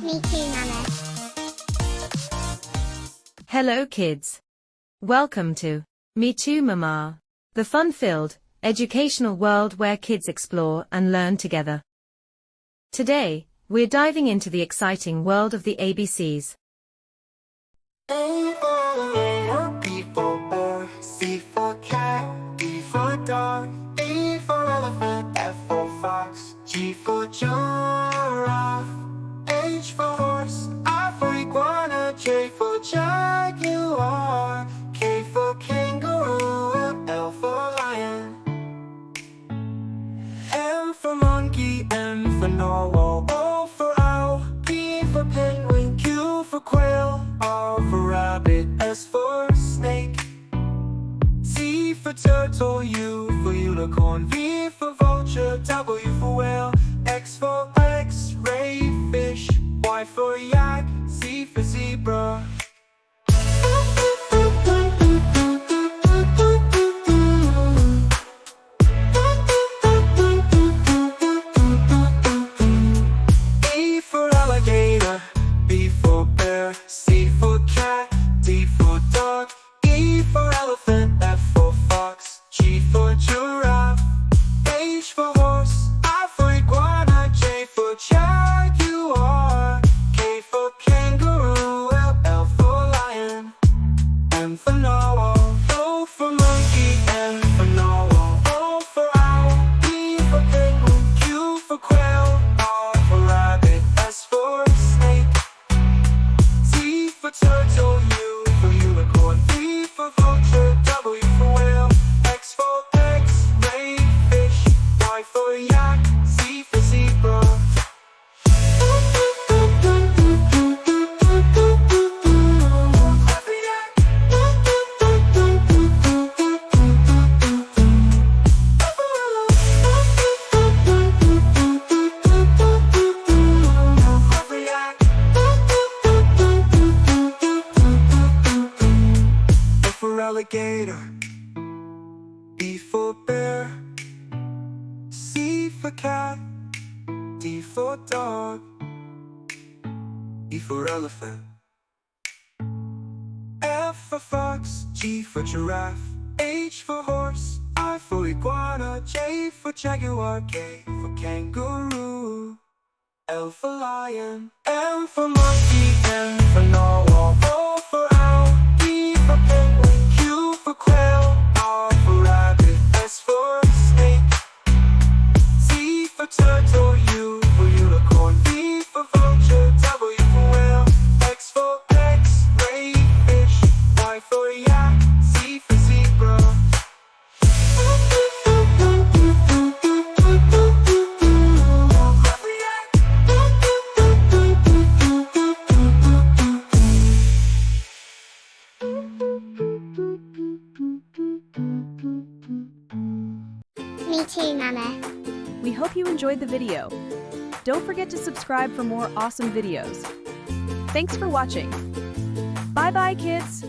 Me too, Mama. Hello kids. Welcome to Me Too Mama, the fun-filled, educational world where kids explore and learn together. Today, we're diving into the exciting world of the ABCs. A for B for bear, C for cat, D for dog, E for elephant, F for fox, G for giraffe, H for horse, I for iguana, J for jaguar, K for kangaroo, L for lion, M for monkey, N for narwhal, O for owl, P for penguin, Q for quail, R for rabbit, S for snake, T for turtle, U for unicorn, V for vulture, W for whale, X for X-ray fish, Y for yak, Z for zebra. E for alligator, B for bear, C for cat, D for dog, E for elephant, F for fox, G for giraffe, H for horse, I for iguana, J for jaguar, K for kangaroo, L for lion, M for narwhal, O for monkey, N for narwhal, O for owl, P for penguin, Q for quail, R for rabbit, S for snake, T for turtle, U for unicorn, V for vulture, W for whale, X for X-ray fish, Y for yak, Z for zebra. F for alligator, B for bear, C for cat, D for dog, E for elephant, F for fox, G for giraffe, H for horse, I for iguana, J for jaguar, K for kangaroo, L for lion, M for monkey, N for narwhal, O for owl, P for penguin, Q for quail, R for rabbit, S for snake, T for turtle, U for unicorn, V for vulture, W for whale, X for X-ray fish, Y for yak, Z for zebra. Me too, Mama. We hope you enjoyed the video. Don't forget to subscribe for more awesome videos. Thanks for watching. Bye-bye, kids!